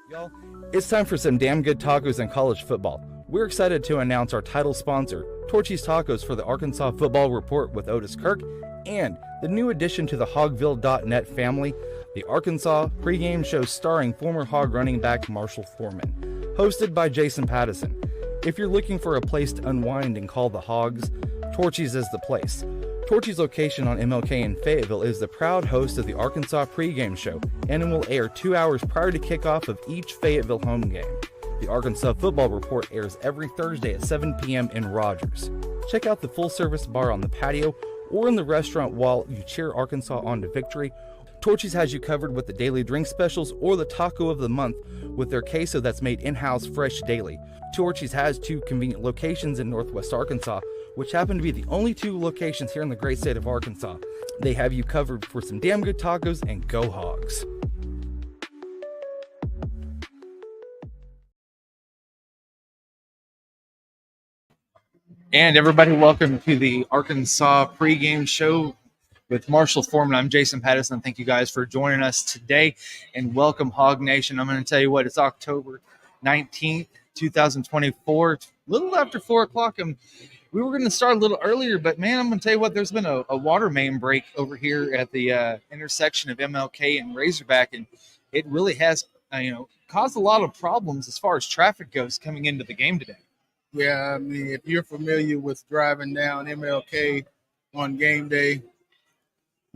Y'all, it's time for some damn good tacos and college football. We're excited to announce our title sponsor, Torchys Tacos, for the Arkansas Football Report with Otis Kirk, and the new addition to the Hogville.net family, the Arkansas Pregame show starring former Hog running back Marshall Foreman, hosted by Jason Pattison. If you're looking for a place to unwind and call the Hogs, Torchys is the place. Torchys' location on MLK in Fayetteville is the proud host of the Arkansas Pregame show, and it will air 2 hours prior to kickoff of each Fayetteville home game. The Arkansas Football Report airs every Thursday at 7 p.m. in Rogers. Check out the full-service bar on the patio or in the restaurant while you cheer Arkansas on to victory. Torchys has you covered with the daily drink specials or the taco of the month with their queso that's made in-house fresh daily. Torchys has 2 convenient locations in Northwest Arkansas, which happen to be the only 2 locations here in the great state of Arkansas. They have you covered for some damn good tacos, and go Hogs. And everybody, welcome to the Arkansas Pregame show with Marshall Foreman. I'm Jason Pattison. Thank you guys for joining us today, and welcome Hog Nation. I'm going to tell you what, it's October 19th, 2024. It's a little after 4 o'clock. We were going to start a little earlier, but man, I'm going to tell you what, there's been a water main break over here at the intersection of MLK and Razorback, and it really has caused a lot of problems as far as traffic goes coming into the game today. Yeah, I mean, if you're familiar with driving down MLK on game day,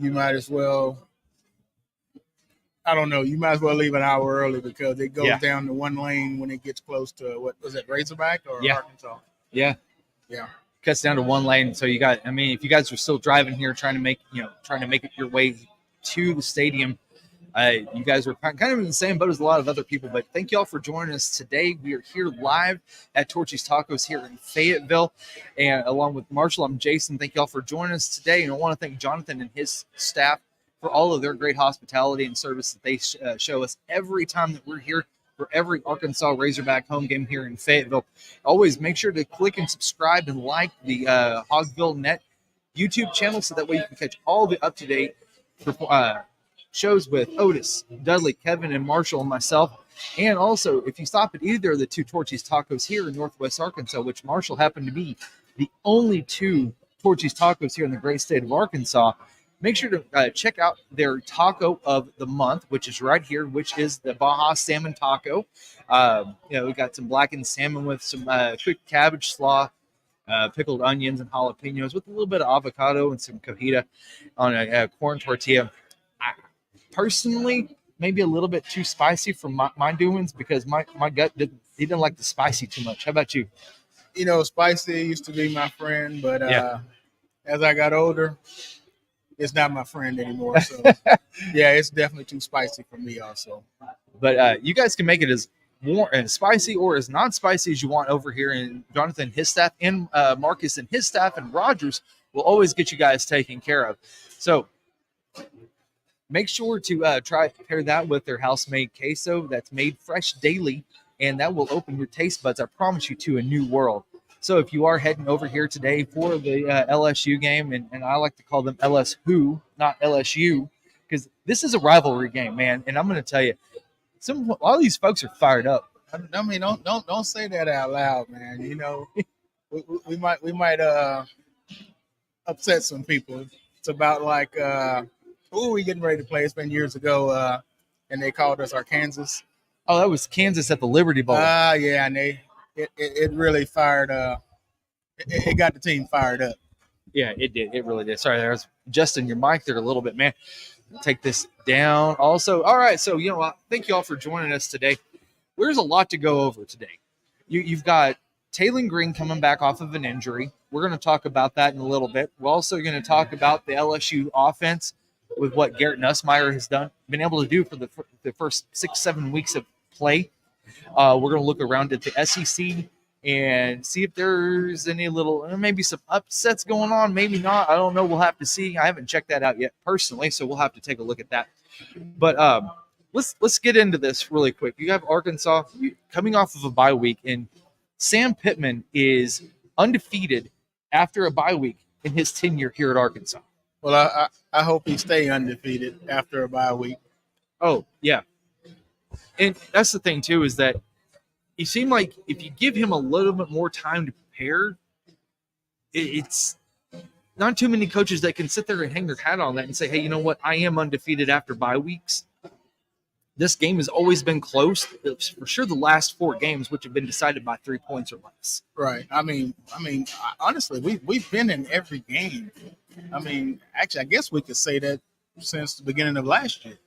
you might as well, you might as well leave an hour early because it goes down to one lane when it gets close to, what was it, Razorback or Arkansas? Yeah. Cuts down to one lane. So you got, if you guys are still driving here trying to make it your way to the stadium, you guys are kind of in the same boat as a lot of other people, but thank you all for joining us today. We are here live at Torchys Tacos here in Fayetteville, and along with Marshall, I'm Jason. Thank you all for joining us today, and I want to thank Jonathan and his staff for all of their great hospitality and service that they show us every time that we're here for every Arkansas Razorback home game here in Fayetteville. Always make sure to click and subscribe and like the Hogville.net YouTube channel so that way you can catch all the up-to-date shows with Otis, Dudley, Kevin, and Marshall and myself. And also, if you stop at either of the 2 Torchys Tacos here in Northwest Arkansas, which Marshall happened to be the only 2 Torchys Tacos here in the great state of Arkansas, make sure to check out their taco of the month, which is right here, which is the Baja Salmon Taco. We got some blackened salmon with some quick cabbage slaw, pickled onions and jalapenos with a little bit of avocado and some cojita on a corn tortilla. Personally, maybe a little bit too spicy for my doings because my gut didn't like the spicy too much. How about you? Spicy used to be my friend, but as I got older, it's not my friend anymore. So, yeah, it's definitely too spicy for me also. But you guys can make it as warm and spicy or as not spicy as you want over here. And Jonathan, his staff, and Marcus and his staff, and Rogers will always get you guys taken care of. So make sure to try to pair that with their house-made queso that's made fresh daily, and that will open your taste buds, I promise you, to a new world. So if you are heading over here today for the LSU game, and I like to call them LS Who, not LSU, because this is a rivalry game, man. And I'm going to tell you, a lot of these folks are fired up. Don't say that out loud, man. We might upset some people. It's about like who are we getting ready to play? It's been years ago, and they called us Arkansas. Oh, that was Kansas at the Liberty Bowl. Yeah, and it really fired. It got the team fired up. Yeah, it did. It really did. Sorry, there's adjusting your mic there a little bit, man. Take this down. Also, all right. So thank you all for joining us today. There's a lot to go over today. You've got Taylen Green coming back off of an injury. We're going to talk about that in a little bit. We're also going to talk about the LSU offense with what Garrett Nussmeier has been able to do for the first 6-7 weeks of play. We're going to look around at the SEC and see if there's any maybe some upsets going on, maybe not. I don't know. We'll have to see. I haven't checked that out yet personally, so we'll have to take a look at that. But let's get into this really quick. You have Arkansas coming off of a bye week, and Sam Pittman is undefeated after a bye week in his tenure here at Arkansas. Well, I hope he stay undefeated after a bye week. Oh, yeah. And that's the thing, too, is that you seem like if you give him a little bit more time to prepare, it's not too many coaches that can sit there and hang their hat on that and say, hey, you know what? I am undefeated after bye weeks. This game has always been close. It's for sure the last 4 games, which have been decided by 3 points or less. Right. I mean, honestly, we've been in every game. I mean, actually, I guess we could say that since the beginning of last year.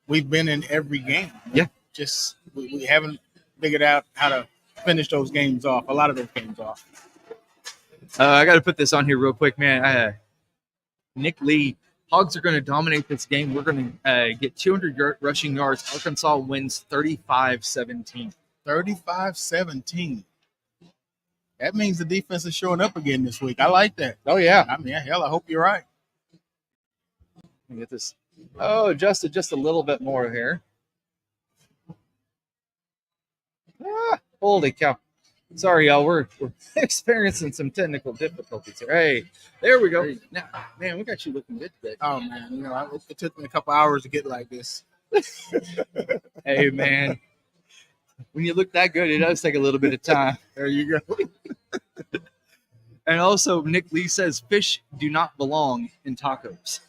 We've been in every game. Yeah. Just we haven't figured out how to finish those games off, a lot of those games off. I got to put this on here real quick, man. Nick Lee, Hogs are going to dominate this game. We're going to get 200 rushing yards. Arkansas wins 35-17. 35-17. That means the defense is showing up again this week. I like that. Oh, yeah. I mean, hell, I hope you're right. Let me get this. Oh, adjusted just a little bit more here. Holy cow. Sorry, y'all. We're experiencing some technical difficulties here. Hey, there we go. Now, man, we got you looking good today. Oh, man. You know, it took me a couple hours to get like this. Hey, man. When you look that good, it does take a little bit of time. There you go. And also, Nick Lee says fish do not belong in tacos.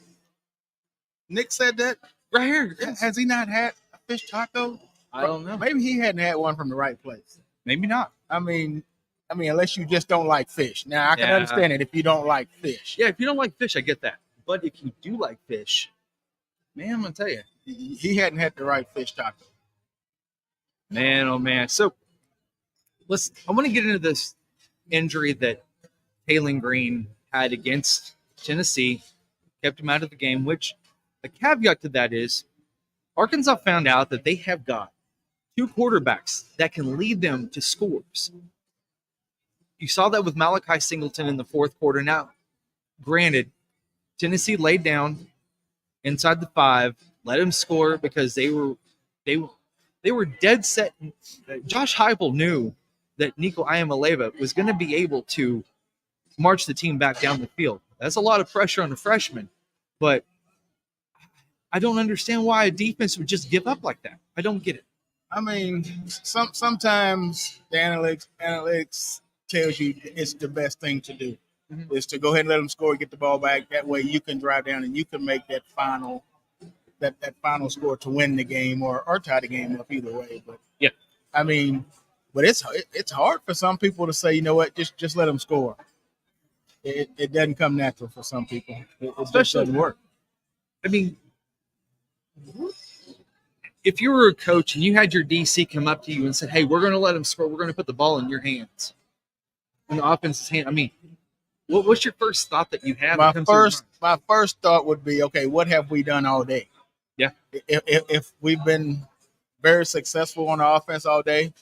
Nick said that? Right here. Has he not had a fish taco? I don't know. Maybe he hadn't had one from the right place. Maybe not. I mean, unless you just don't like fish. Now, I can understand it if you don't like fish. Yeah, if you don't like fish, I get that. But if you do like fish, man, I'm going to tell you. He hadn't had the right fish taco. Man, oh, man. So, I want to get into this injury that Taylen Green had against Tennessee, kept him out of the game, which a caveat to that is Arkansas found out that they have got 2 quarterbacks that can lead them to scores. You saw that with Malachi Singleton in the 4th quarter. Now, granted, Tennessee laid down inside the 5, let him score because they were dead set. Josh Heupel knew that Nico Iamaleava was going to be able to march the team back down the field. That's a lot of pressure on a freshman, but I don't understand why a defense would just give up like that. I don't get it. I mean, sometimes the analytics tells you it's the best thing to do is to go ahead and let them score, get the ball back. That way you can drive down and you can make that final score to win the game or tie the game up either way. But yeah, I mean, but it's hard for some people to say, you know what, just let them score. It doesn't come natural for some people. It especially doesn't work. I mean, if you were a coach and you had your DC come up to you and said, hey, we're going to let them score, we're going to put the ball in your hands, in the offense's hand, I mean, what's your first thought that you have? My first thought would be, okay, what have we done all day? Yeah. If we've been very successful on the offense all day,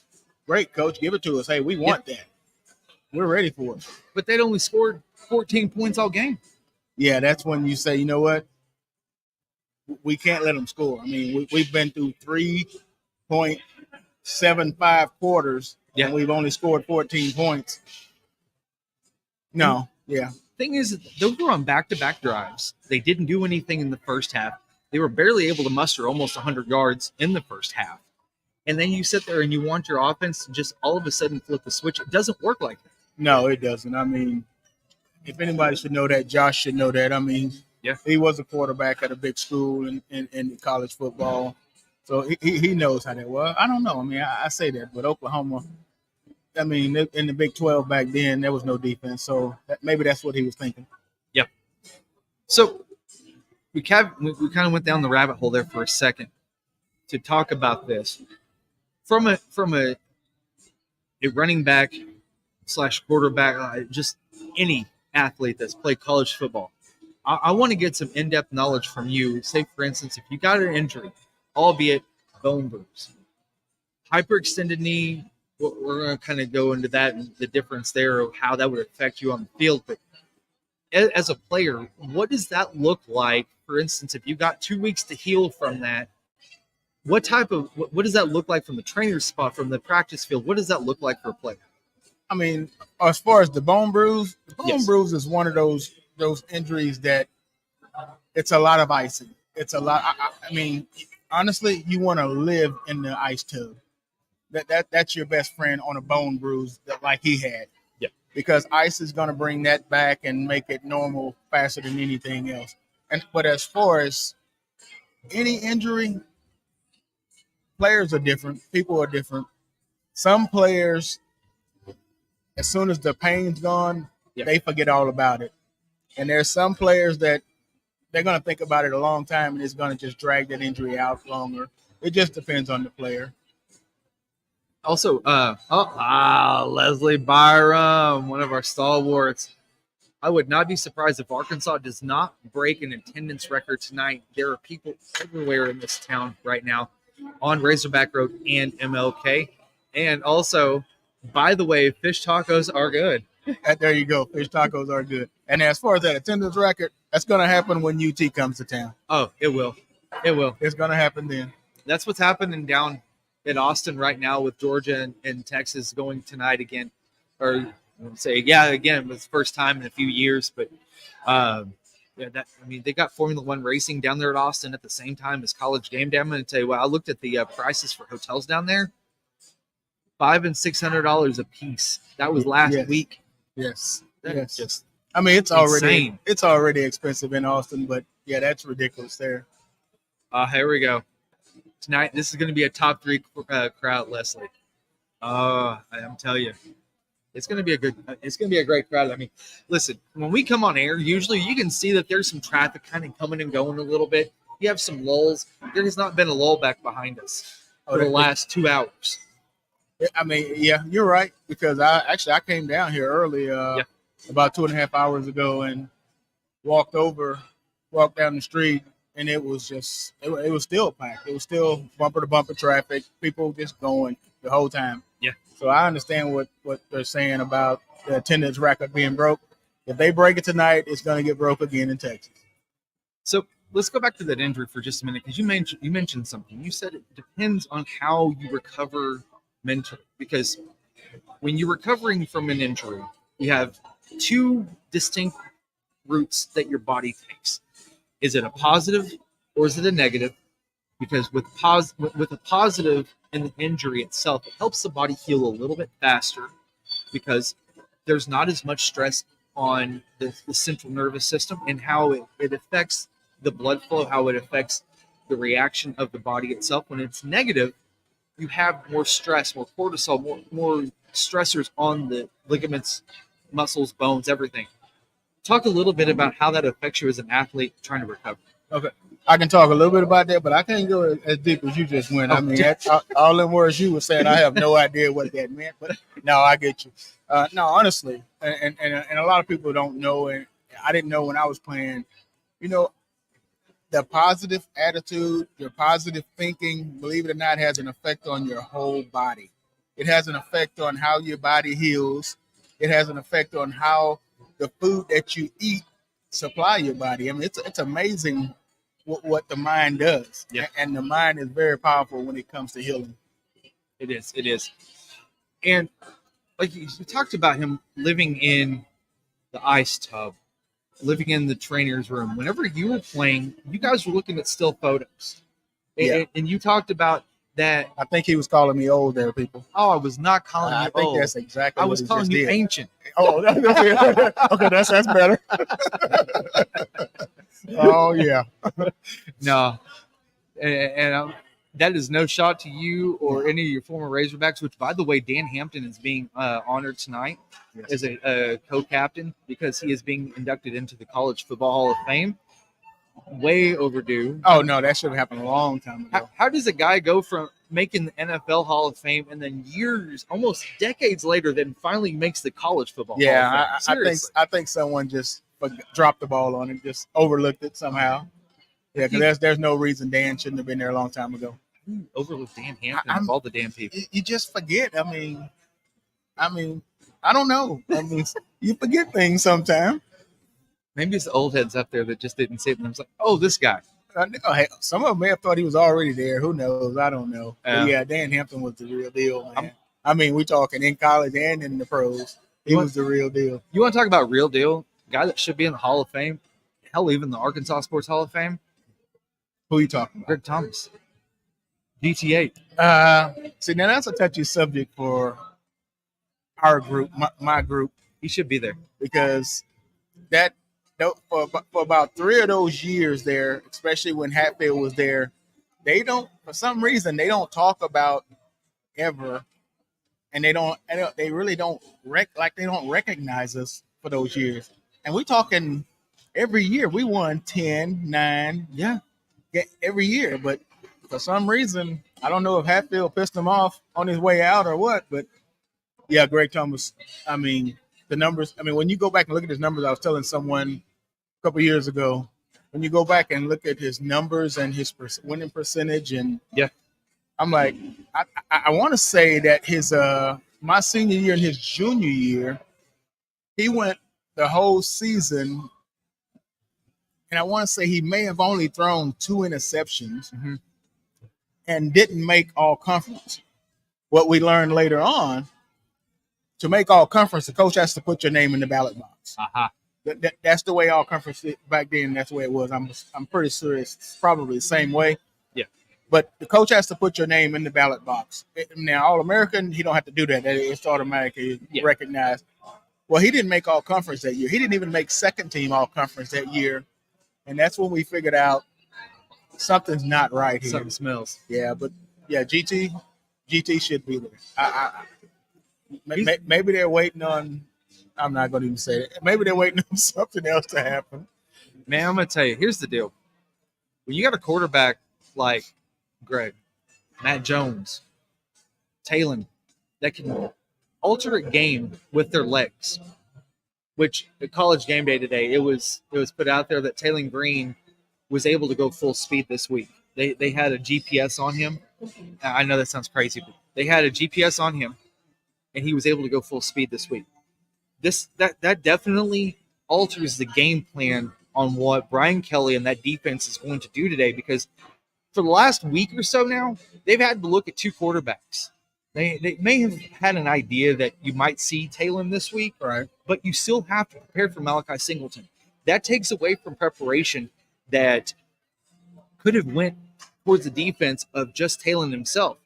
great, coach, give it to us. Hey, we want that. We're ready for it. But they'd only scored 14 points all game. Yeah, that's when you say, you know what? We can't let them score. I mean, we've been through 3.75 quarters, and we've only scored 14 points. No, yeah. Thing is, those were on back-to-back drives. They didn't do anything in the first half. They were barely able to muster almost 100 yards in the first half. And then you sit there and you want your offense to just all of a sudden flip the switch. It doesn't work like that. No, it doesn't. I mean, if anybody should know that, Josh should know that. I mean, he was a quarterback at a big school in college football. So he knows how that was. I don't know. I mean, I say that, but Oklahoma, I mean, in the Big 12 back then, there was no defense. So maybe that's what he was thinking. Yeah. So we kind of went down the rabbit hole there for a second to talk about this. From a running back / quarterback, just any athlete that's played college football, I want to get some in-depth knowledge from you. Say, for instance, if you got an injury, albeit bone bruise, hyperextended knee, we're going to kind of go into that and the difference there of how that would affect you on the field. But as a player, what does that look like? For instance, if you got 2 weeks to heal from that, what does that look like from the trainer's spot, from the practice field? What does that look like for a player? I mean, as far as the bone bruise is one of those injuries that it's a lot of icing. It's a lot. I mean, honestly, you want to live in the ice tub. That's your best friend on a bone bruise like he had. Yeah. Because ice is going to bring that back and make it normal faster than anything else. But as far as any injury, players are different. People are different. Some players, as soon as the pain's gone, they forget all about it. And there's some players that they're going to think about it a long time, and it's going to just drag that injury out longer. It just depends on the player. Also, Leslie Byram, one of our stalwarts. I would not be surprised if Arkansas does not break an attendance record tonight. There are people everywhere in this town right now on Razorback Road and MLK. And also, by the way, fish tacos are good. There you go. Fish tacos are good. And as far as that attendance record, that's going to happen when UT comes to town. Oh, it will. It will. It's going to happen then. That's what's happening down in Austin right now with Georgia and Texas going tonight again. Or again, it was the first time in a few years. But, they got Formula One racing down there at Austin at the same time as College Game Day. I'm going to tell you what, I looked at the prices for hotels down there. $500 and $600 a piece. That was last week. Yes. That's just it's insane. already expensive in Austin, but yeah, that's ridiculous there. Here we go. Tonight, this is going to be a top 3 crowd, Leslie. I'm telling you, it's going to be a great crowd. I mean, listen, when we come on air, usually you can see that there's some traffic kind of coming and going a little bit. You have some lulls. There has not been a lull back behind us for the last 2 hours. I mean, yeah, you're right, because I came down here early about 2.5 hours ago and walked down the street, and it was still packed. It was still bumper to bumper traffic, people just going the whole time. Yeah. So I understand what they're saying about the attendance record being broke. If they break it tonight, it's going to get broke again in Texas. So let's go back to that injury for just a minute, because you mentioned something. You said it depends on how you recover mentally, because when you're recovering from an injury, you have 2 distinct routes that your body takes. Is it a positive or is it a negative? Because with a positive in the injury itself, it helps the body heal a little bit faster, because there's not as much stress on the central nervous system and how it affects the blood flow, how it affects the reaction of the body itself. When it's negative, you have more stress, more cortisol, more stressors on the ligaments, muscles, bones, everything. Talk a little bit about how that affects you as an athlete trying to recover. Okay. I can talk a little bit about that, but I can't go as deep as you just went. I mean, all them words you were saying, I have no idea what that meant, but no, I get you. No, honestly, and a lot of people don't know, and I didn't know when I was playing, the positive attitude, your positive thinking, believe it or not, has an effect on your whole body. It has an effect on how your body heals. It has an effect on how the food that you eat supply your body. I mean, it's amazing what the mind does. Yeah. And the mind is very powerful when it comes to healing. It is. And like you talked about him living in the ice tub, living in the trainer's room. Whenever you were playing, you guys were looking at still photos. Yeah. And you talked about that. I think he was calling me old there, people. Oh, I was not calling you old. I think that's exactly what I was he calling just you did. ancient. Oh, okay, that's better. Oh, yeah. No. And that is no shot to you or any of your former Razorbacks, which, by the way, Dan Hampton is being honored tonight as a co-captain, because he is being inducted into the College Football Hall of Fame. Way overdue. Oh, no, that should have happened a long time ago. How does a guy go from making the NFL Hall of Fame and then years, almost decades later, then finally makes the College Football Hall of Fame? I think someone just dropped the ball on it, just overlooked it somehow. Yeah, because there's no reason Dan shouldn't have been there a long time ago. Overlooked Dan Hampton of all the damn people. You just forget. I mean, I don't know. I mean, you forget things sometimes. Maybe it's the old heads up there that just didn't see it. And I was like, oh, this guy. Hey, some of them may have thought he was already there. Who knows? I don't know. But yeah, Dan Hampton was the real deal, man. I mean, we talking in college and in the pros. He was the real deal. You want to talk about real deal? Guy that should be in the Hall of Fame. Hell, even the Arkansas Sports Hall of Fame. Who are you talking about? Greg Thomas. DT8. See, now that's a touchy subject for our group, my group. He should be there. Because for about 3 of those years there, especially when Hatfield was there, for some reason, they don't talk about ever, and they really don't recognize us for those years. And we talking every year. We won 10, 9, every year. But for some reason, I don't know if Hatfield pissed him off on his way out or what. But yeah, Greg Thomas. I mean, the numbers. I mean, when you go back and look at his numbers, I was telling someone a couple years ago. When you go back and look at his numbers and his winning percentage, and I'm like, I want to say that his my senior year and his junior year, he went the whole season, and I want to say he may have only thrown 2 interceptions and didn't make all conference. What we learned later on, to make all conference, the coach has to put your name in the ballot box. That's the way all conference back then. That's the way it was. I'm pretty sure it's probably the same way. Yeah. But the coach has to put your name in the ballot box. Now, All-American, he don't have to do that. It's automatically recognized. Well, he didn't make all conference that year. He didn't even make second team all conference that year. And that's when we figured out something's not right here. Something smells. Yeah, but yeah, GT should be there. Maybe they're waiting on. I'm not going to even say it. Maybe they're waiting on something else to happen. Man, I'm going to tell you. Here's the deal. When you got a quarterback like Greg, Matt Jones, Taylen, that can alter a game with their legs, which at College Game Day today, it was put out there that Taylen Green was able to go full speed this week. They had a GPS on him. I know that sounds crazy, but they had a GPS on him, and he was able to go full speed this week. That definitely alters the game plan on what Brian Kelly and that defense is going to do today, because for the last week or so now, they've had to look at 2 quarterbacks. They may have had an idea that you might see Taylen this week, right? But you still have to prepare for Malachi Singleton. That takes away from preparation that could have went towards the defense of just Taylen himself.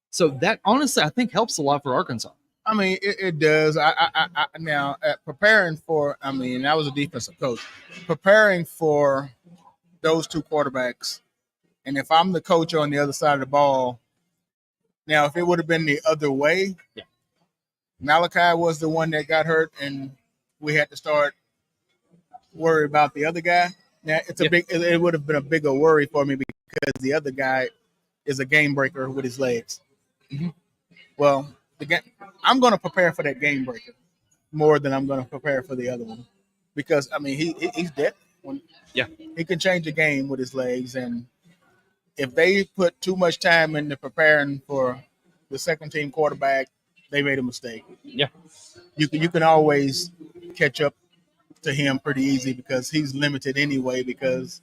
So that honestly, I think helps a lot for Arkansas. I mean, it does. I now preparing for. I mean, I was a defensive coach, preparing for those 2 quarterbacks, and if I'm the coach on the other side of the ball, now if it would have been the other way, Malachi was the one that got hurt, and we had to start worry about the other guy. Now it would have been a bigger worry for me because the other guy is a game breaker with his legs. Well. I'm going to prepare for that game breaker more than I'm going to prepare for the other one, because I mean he's dead. He can change the game with his legs, and if they put too much time into preparing for the second team quarterback, they made a mistake. Yeah, you can always catch up to him pretty easy because he's limited anyway, because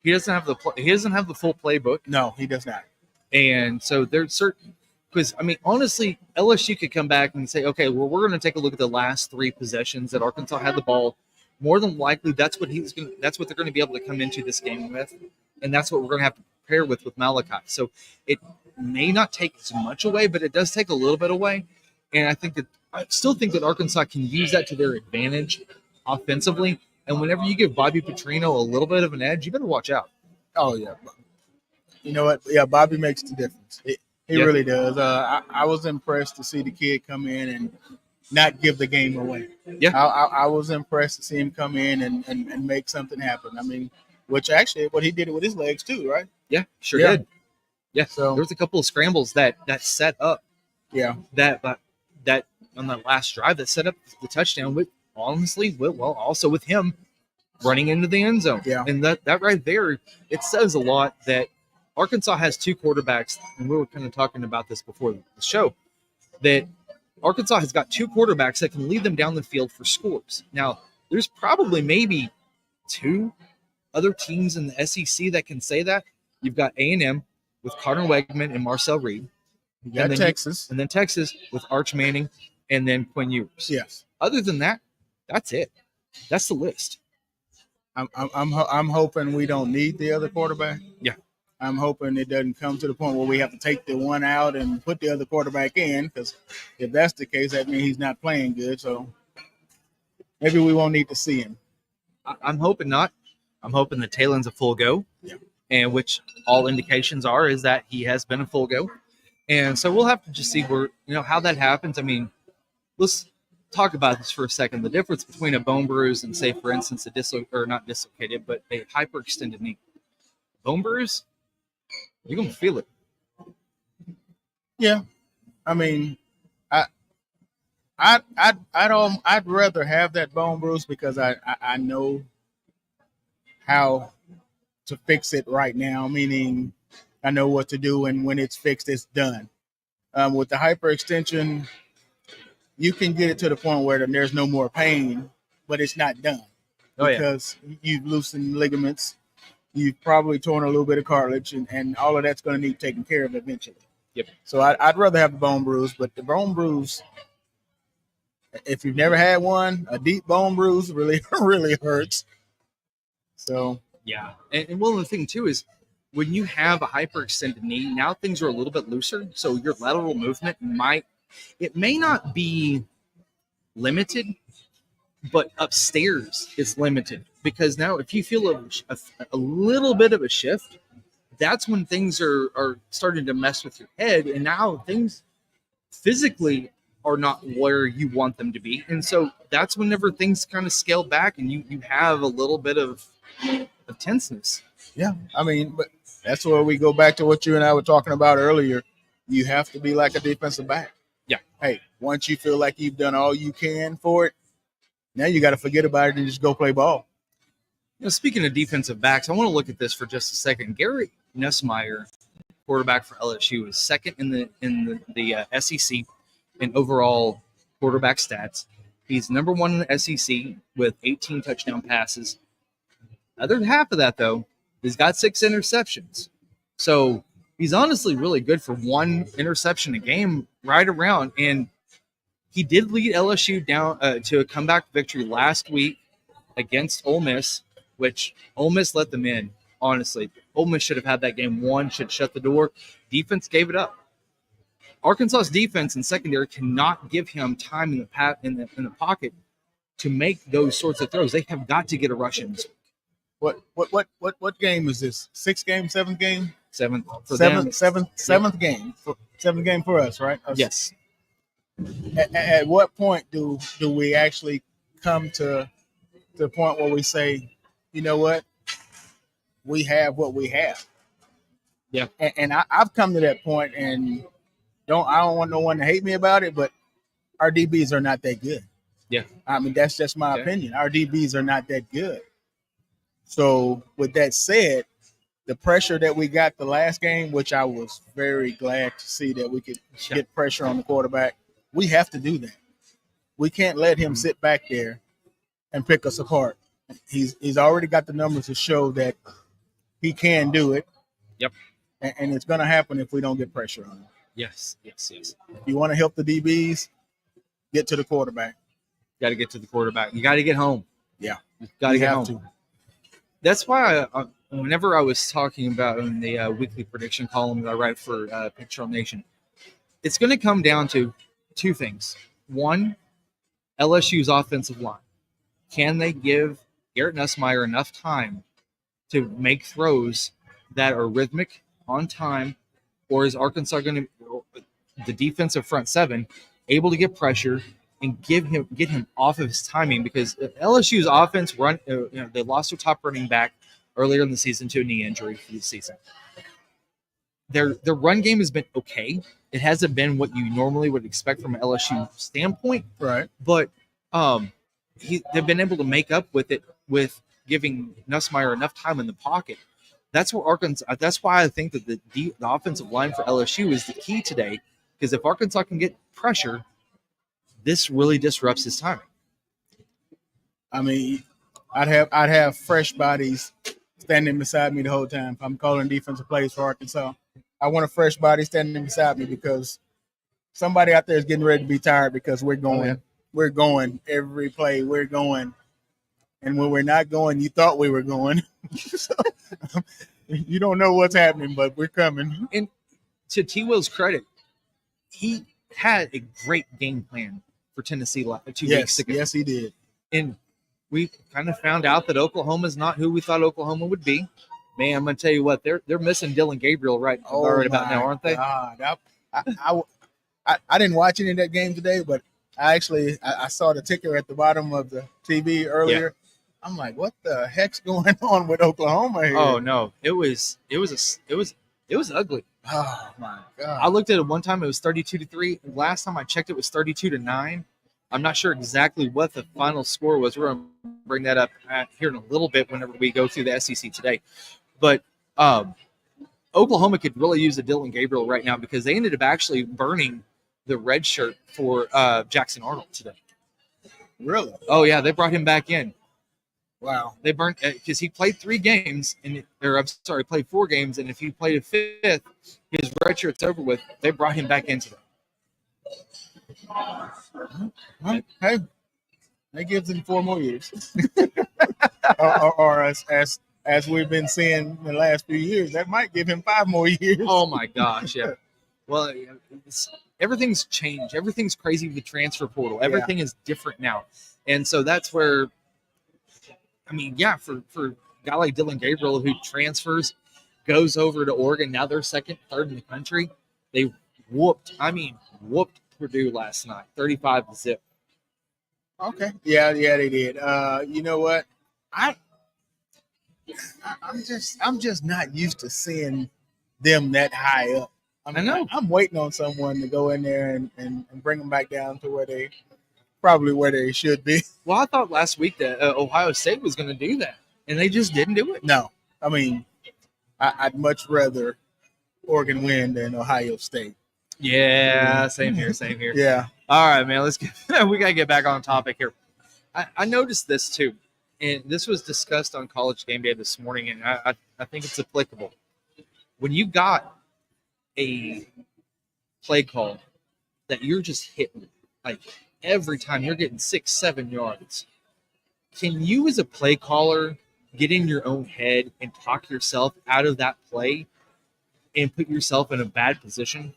he doesn't have the full playbook. No, he does not, and so there's certain. Because, I mean, honestly, LSU could come back and say, okay, well, we're going to take a look at the last 3 possessions that Arkansas had the ball. More than likely, that's what they're going to be able to come into this game with, and that's what we're going to have to prepare with Malachi. So it may not take as much away, but it does take a little bit away. And I still think that Arkansas can use that to their advantage offensively. And whenever you give Bobby Petrino a little bit of an edge, you better watch out. Oh yeah, you know what? Yeah, Bobby makes the difference. He really does. I was impressed to see the kid come in and not give the game away. Yeah, I was impressed to see him come in and make something happen. I mean, which actually what he did it with his legs too, right? Yeah, sure did. Yeah, so there was a couple of scrambles that set up. Yeah, that on that last drive that set up the touchdown with also with him running into the end zone. Yeah, and that right there, it says a lot that Arkansas has 2 quarterbacks, and we were kind of talking about this before the show, that Arkansas has got 2 quarterbacks that can lead them down the field for scores. Now, there's probably maybe 2 other teams in the SEC that can say that. You've got A&M with Connor Wegman and Marcel Reed. You got Texas. And then Texas with Arch Manning and then Quinn Ewers. Yes. Other than that, that's it. That's the list. I'm hoping we don't need the other quarterback. Yeah. I'm hoping it doesn't come to the point where we have to take the one out and put the other quarterback in, because if that's the case, that means he's not playing good. So maybe we won't need to see him. I'm hoping not. I'm hoping that Taylen's a full go, and which all indications is that he has been a full go. And so we'll have to just see how that happens. I mean, let's talk about this for a second. The difference between a bone bruise and, say, for instance, not dislocated, but a hyperextended knee. Bone bruise, you're gonna feel it. Yeah, I mean, I'd rather have that bone bruise because I know how to fix it right now. Meaning, I know what to do, and when it's fixed, it's done. With the hyperextension, you can get it to the point where there's no more pain, but it's not done because you've loosened ligaments. You've probably torn a little bit of cartilage, and all of that's going to need taken care of eventually. Yep. So I'd rather have the bone bruise, but the bone bruise, if you've never had one, a deep bone bruise really, really hurts. So yeah, and one of the thing too is when you have a hyperextended knee, now things are a little bit looser, so your lateral movement may not be limited, but upstairs it's limited, because now if you feel a little bit of a shift, that's when things are starting to mess with your head, and now things physically are not where you want them to be, and so that's whenever things kind of scale back and you have a little bit of tenseness. Yeah, I mean, but that's where we go back to what you and I were talking about earlier. You have to be like a defensive back. Yeah. Hey, once you feel like you've done all you can for it, now you got to forget about it and just go play ball. Speaking of defensive backs, I want to look at this for just a second. Garrett Nussmeier, quarterback for LSU, is second in the SEC in overall quarterback stats. He's number one in the SEC with 18 touchdown passes. Other half of that, though, he's got 6 interceptions. So he's honestly really good for 1 interception a game right around. And he did lead LSU down to a comeback victory last week against Ole Miss, which Ole Miss let them in, honestly. Ole Miss should have had that game won, should shut the door. Defense gave it up. Arkansas's defense and secondary cannot give him time in the pocket to make those sorts of throws. They have got to get a rush in. What game is this? 6th game, 7th game? Seventh game. Seventh game for us, right? Yes. At what point do we actually come to the point where we say, you know what, we have what we have? Yeah. And I've come to that point, and I don't want no one to hate me about it, but our DBs are not that good. Yeah. I mean, that's just my opinion. Our DBs are not that good. So with that said, the pressure that we got the last game, which I was very glad to see that we could get pressure on the quarterback, we have to do that. We can't let him sit back there and pick us apart. He's already got the numbers to show that he can do it. Yep. And it's going to happen if we don't get pressure on him. Yes. If you want to help the DBs, get to the quarterback. Got to get to the quarterback. You got to get home. Yeah. You got to get home. That's why whenever I was talking about in the weekly prediction column that I write for Picture Nation, it's going to come down to 2 things. One, LSU's offensive line. Can they give Garrett Nussmeier enough time to make throws that are rhythmic, on time, or is Arkansas going to, the defensive front 7, able to get pressure and get him off of his timing? Because LSU's offense they lost their top running back earlier in the season to a knee injury for the season. Their run game has been okay. It hasn't been what you normally would expect from an LSU standpoint, right? But they've been able to make up with it with giving Nussmeier enough time in the pocket. That's where Arkansas. That's why I think that the offensive line for LSU is the key today. Because if Arkansas can get pressure, this really disrupts his timing. I mean, I'd have fresh bodies standing beside me the whole time if I'm calling defensive plays for Arkansas. I want a fresh body standing beside me because somebody out there is getting ready to be tired because we're going. Oh, yeah. We're going every play. We're going. And when we're not going, you thought we were going. So, you don't know what's happening, but we're coming. And to T. Will's credit, he had a great game plan for Tennessee 2 weeks ago. Yes, he did. And we kind of found out that Oklahoma's not who we thought Oklahoma would be. Man, I'm going to tell you what, they're missing Dylan Gabriel right about now, aren't they? God. I didn't watch any of that game today, but I saw the ticker at the bottom of the TV earlier. Yeah. I'm like, what the heck's going on with Oklahoma here? Oh no, it was ugly. Oh my God! I looked at it one time; it was 32-3. Last time I checked, it was 32-9. I'm not sure exactly what the final score was. We're gonna bring that up here in a little bit whenever we go through the SEC today. But Oklahoma could really use a Dylan Gabriel right now because they ended up actually burning the red shirt for Jackson Arnold today. Really? Oh yeah, they brought him back in. Wow. They burned because he played 3 games played 4 games, and if he played a 5th, his red shirt's over with. They brought him back into it. Hey, that gives him 4 more years. or as we've been seeing in the last few years, that might give him 5 more years. Oh my gosh, yeah. Well, everything's changed. Everything's crazy with the transfer portal. Everything is different now, and so that's where. I mean, yeah, for a guy like Dylan Gabriel who transfers, goes over to Oregon, now they're 2nd, 3rd in the country. They whooped Purdue last night, 35-0. Okay. Yeah, they did. You know what? I'm just not used to seeing them that high up. I know. I'm waiting on someone to go in there and bring them back down to where they should be. Well, I thought last week that Ohio State was going to do that, and they just didn't do it. No. I mean, I'd much rather Oregon win than Ohio State. Yeah, same here. Yeah. All right, man, we got to get back on topic here. I noticed this too, and this was discussed on College Game Day this morning, and I think it's applicable. When you got a play call that you're just hitting, like every time you're getting 6-7 yards, can you as a play caller get in your own head and talk yourself out of that play and put yourself in a bad position?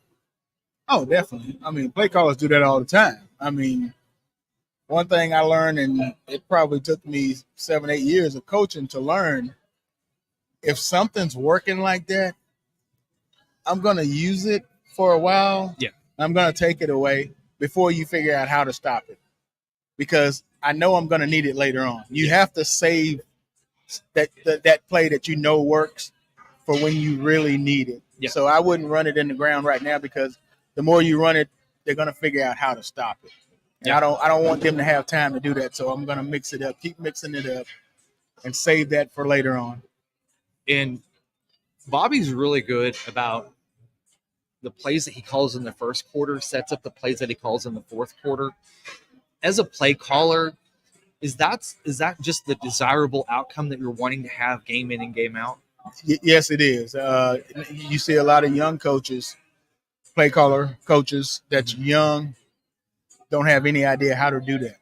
Oh, definitely. I mean, play callers do that all the time. I mean, one thing I learned, and it probably took me 7-8 years of coaching to learn, if something's working like that, I'm going to use it for a while. Yeah. I'm going to take it away before you figure out how to stop it, because I know I'm going to need it later on. You have to save that play that you know works for when you really need it. Yeah. So I wouldn't run it in the ground right now, because the more you run it, they're going to figure out how to stop it. And yeah. I don't want them to have time to do that. So I'm going to mix it up, keep mixing it up, and save that for later on. And Bobby's really good about the plays that he calls in the first quarter, sets up the plays that he calls in the fourth quarter. As a play caller, is that just the desirable outcome that you're wanting to have game in and game out? Yes, it is. You see a lot of young coaches, play caller coaches that's young, don't have any idea how to do that.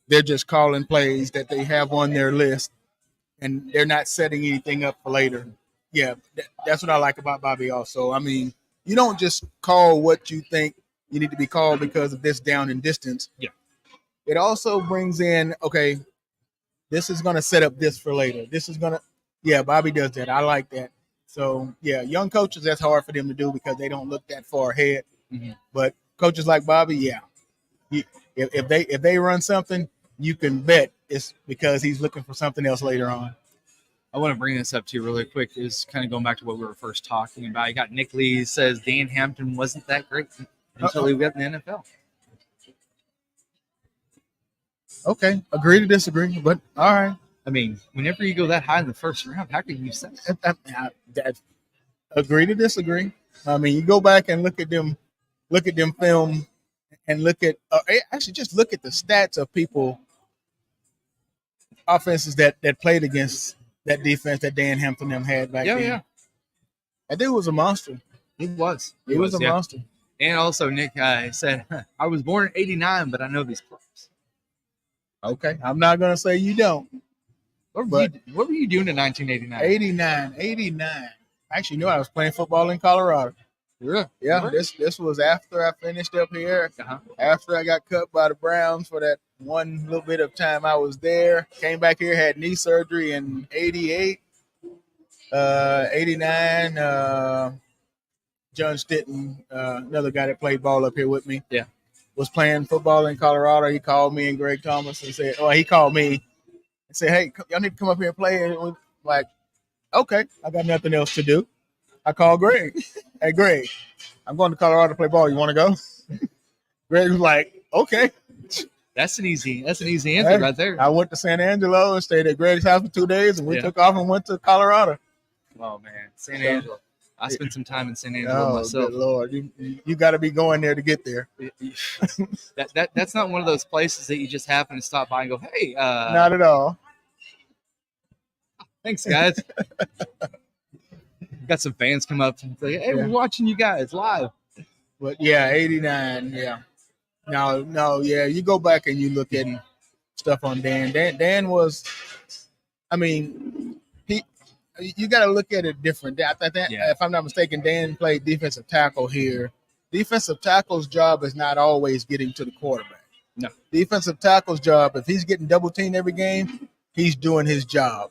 They're just calling plays that they have on their list, and they're not setting anything up for later. Yeah, that's what I like about Bobby also. I mean, you don't just call what you think you need to be called because of this down and distance. Yeah. It also brings in, okay, this is going to set up this for later. Yeah, Bobby does that. I like that. So, yeah, young coaches, that's hard for them to do because they don't look that far ahead. Mm-hmm. But coaches like Bobby, yeah. If they run something, you can bet it's because he's looking for something else later on. I want to bring this up to you really quick. Is kind of going back to what we were first talking about. You got Nick Lee says Dan Hampton wasn't that great until he got in the NFL. Okay, agree to disagree, but all right. I mean, whenever you go that high in the first round, how can you say that? Agree to disagree. I mean, you go back and look at them film, and look at actually just look at the stats of people, offenses that played against that defense that Dan Hampton them had back then. Yeah. That dude was a monster. He was. He was a yeah. monster. And also, Nick said, I was born in 89, but I know these players. Okay. I'm not going to say you don't. What were you doing in 1989? 89. I actually knew I was playing football in Colorado. Yeah, this was after I finished up here. After I got cut by the Browns for that one little bit of time I was there. Came back here, had knee surgery in 88. 89, John Stitton, another guy that played ball up here with me. Yeah. Was playing football in Colorado. He called me and Greg Thomas and said, he called me and said, hey, y'all need to come up here and play. And we're like, okay, I got nothing else to do. I called Greg. Hey, Greg, I'm going to Colorado to play ball. You want to go? Greg was like, okay. That's an easy answer right there. I went to San Angelo and stayed at Greg's house for 2 days, and we took off and went to Colorado. Oh, man. San Angelo. I spent some time in San Angelo myself. Good Lord. You got to be going there to get there. That's not one of those places that you just happen to stop by and go, hey. Not at all. Thanks, guys. Got some fans come up and say, hey, we're watching you guys live. But, 89, No, you go back and you look at stuff on Dan. Dan was, you got to look at it different. If I'm not mistaken, Dan played defensive tackle here. Defensive tackle's job is not always getting to the quarterback. No. Defensive tackle's job, if he's getting double teamed every game, he's doing his job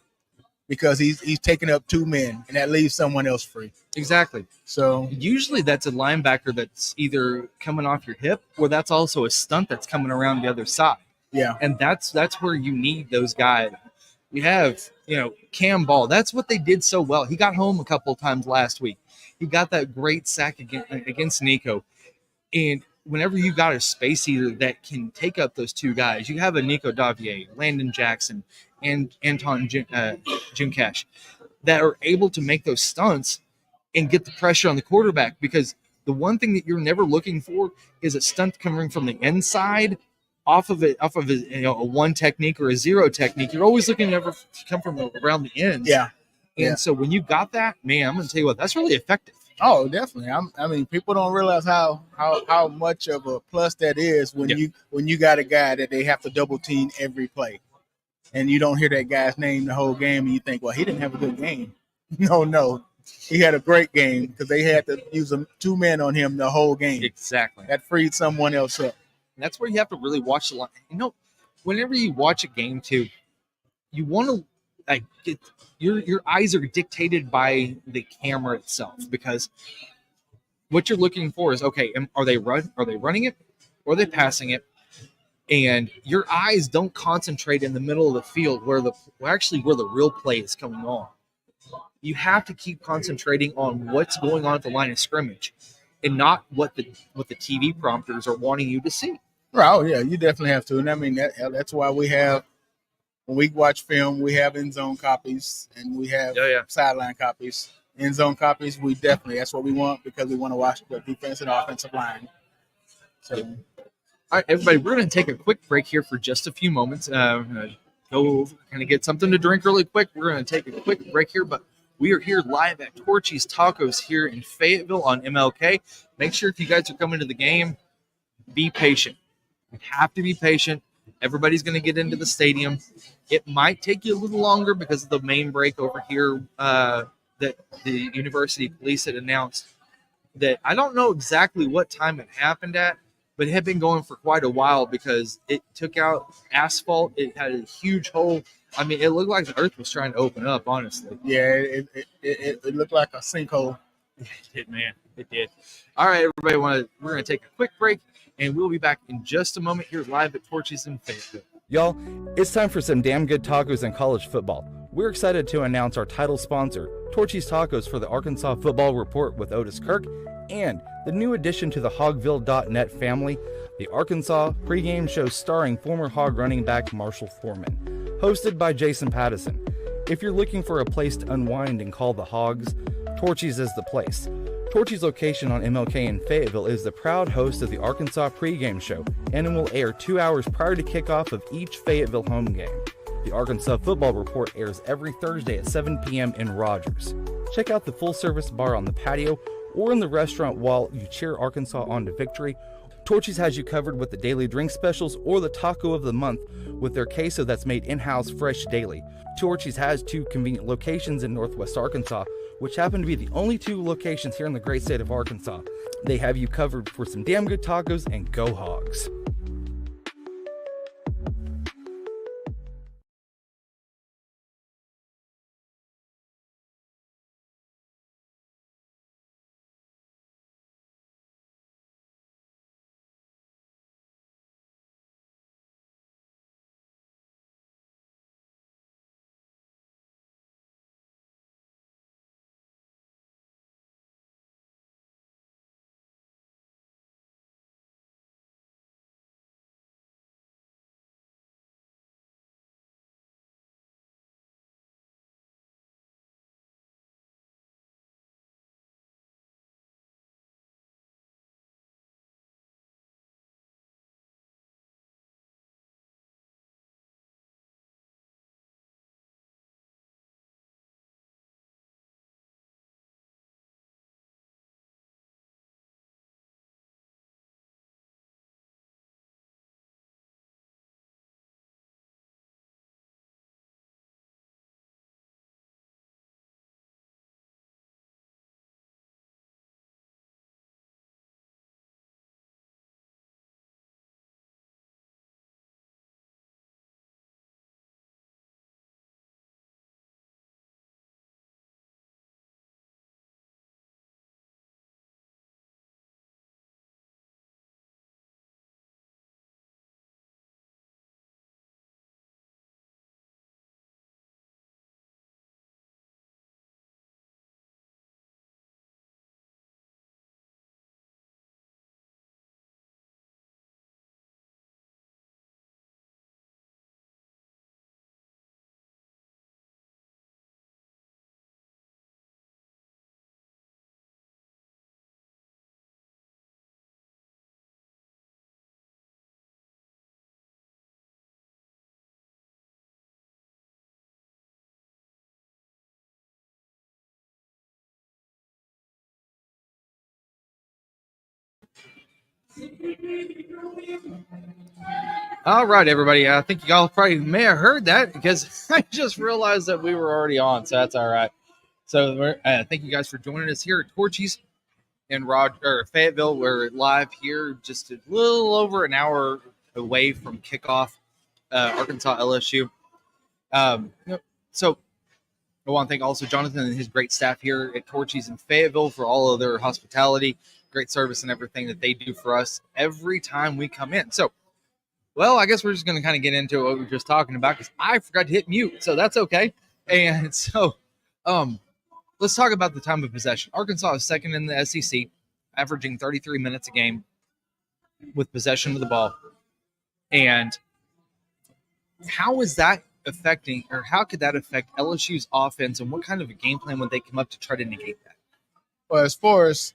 because he's taking up 2 men, and that leaves someone else free. Exactly. So usually that's a linebacker that's either coming off your hip or that's also a stunt that's coming around the other side. Yeah. And that's where you need those guys. You have, Cam Ball. That's what they did so well. He got home a couple of times last week. He got that great sack against Nico. And whenever you got a space eater that can take up those 2 guys, you have a Nico Davier, Landon Jackson, and Anton Juncash that are able to make those stunts and get the pressure on the quarterback, because the one thing that you're never looking for is a stunt coming from the inside off of a one technique or a zero technique. You're always looking to come from around the ends. Yeah. And so when you got that, man, I'm going to tell you what, that's really effective. Oh, definitely. People don't realize how much of a plus that is when you got a guy that they have to double team every play, and you don't hear that guy's name the whole game, and you think, well, he didn't have a good game. No. He had a great game because they had to use 2 men on him the whole game. Exactly. That freed someone else up. And that's where you have to really watch the line. Whenever you watch a game too, you want to get your eyes are dictated by the camera itself, because what you're looking for is, okay, are they running it or are they passing it? And your eyes don't concentrate in the middle of the field where the real play is coming on. You have to keep concentrating on what's going on at the line of scrimmage and not what the TV prompters are wanting you to see. Oh, yeah, you definitely have to. And that's why we have, when we watch film, we have in-zone copies and we have sideline copies. In-zone copies, that's what we want, because we want to watch the defense and offensive line. So, all right, everybody, we're going to take a quick break here for just a few moments. Go over, kind of get something to drink really quick. We're going to take a quick break here, but we are here live at Torchys Tacos here in Fayetteville on MLK. Make sure if you guys are coming to the game, be patient. You have to be patient. Everybody's going to get into the stadium. It might take you a little longer because of the main break over here that the University Police had announced. That I don't know exactly what time it happened at, but it had been going for quite a while because it took out asphalt. It had a huge hole. It looked like the earth was trying to open up, honestly. Yeah, it looked like a sinkhole. It did, man. It did. All right, everybody, we're going to take a quick break, and we'll be back in just a moment here live at Torchys in Fayetteville. Y'all, it's time for some damn good tacos in college football. We're excited to announce our title sponsor, Torchys Tacos, for the Arkansas Football Report with Otis Kirk, and the new addition to the Hogville.net family, the Arkansas Pregame show starring former Hog running back Marshall Foreman. Hosted by Jason Pattison. If you're looking for a place to unwind and call the Hogs, Torchys is the place. Torchys' location on MLK in Fayetteville is the proud host of the Arkansas Pregame show, and it will air 2 hours prior to kickoff of each Fayetteville home game. The Arkansas Football Report airs every Thursday at 7 p.m. in Rogers. Check out the full-service bar on the patio or in the restaurant while you cheer Arkansas on to victory, Torchys has you covered with the daily drink specials or the taco of the month with their queso that's made in-house fresh daily. Torchys has 2 convenient locations in Northwest Arkansas, which happen to be the only 2 locations here in the great state of Arkansas. They have you covered for some damn good tacos, and go Hogs! All right, everybody. I think y'all probably may have heard that because I just realized that we were already on, so that's all right. So thank you guys for joining us here at Torchys in Fayetteville. We're live here just a little over an hour away from kickoff, Arkansas LSU. So I want to thank also Jonathan and his great staff here at Torchys in Fayetteville for all of their hospitality, great service, and everything that they do for us every time we come in. So, well, I guess we're just going to kind of get into what we were just talking about because I forgot to hit mute, so that's okay. And so, let's talk about the time of possession. Arkansas is second in the SEC, averaging 33 minutes a game with possession of the ball. And how is that affecting, or how could that affect LSU's offense, and what kind of a game plan would they come up to try to negate that? Well, as far as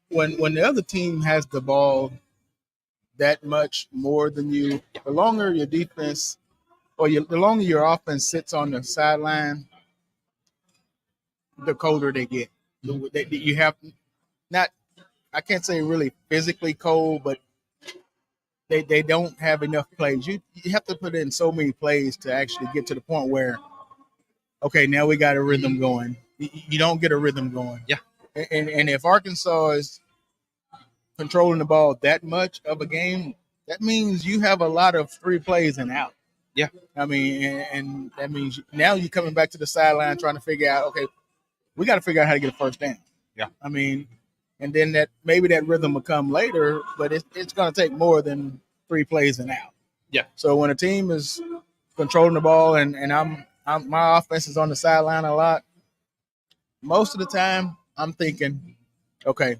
when the other team has the ball that much more than you, the longer your defense or the longer your offense sits on the sideline, the colder they get. You have not, I can't say really physically cold, but they don't have enough plays. You have to put in so many plays to actually get to the point where, okay, now we got a rhythm going. You don't get a rhythm going. Yeah. And if Arkansas is controlling the ball that much of a game, that means you have a lot of 3 plays and out. Yeah. I mean, and that means now you're coming back to the sideline trying to figure out, okay, we got to figure out how to get a first down. Yeah. I mean, and then that maybe that rhythm will come later, but it's going to take more than 3 plays and out. Yeah. So when a team is controlling the ball and my offense is on the sideline a lot, most of the time I'm thinking, okay,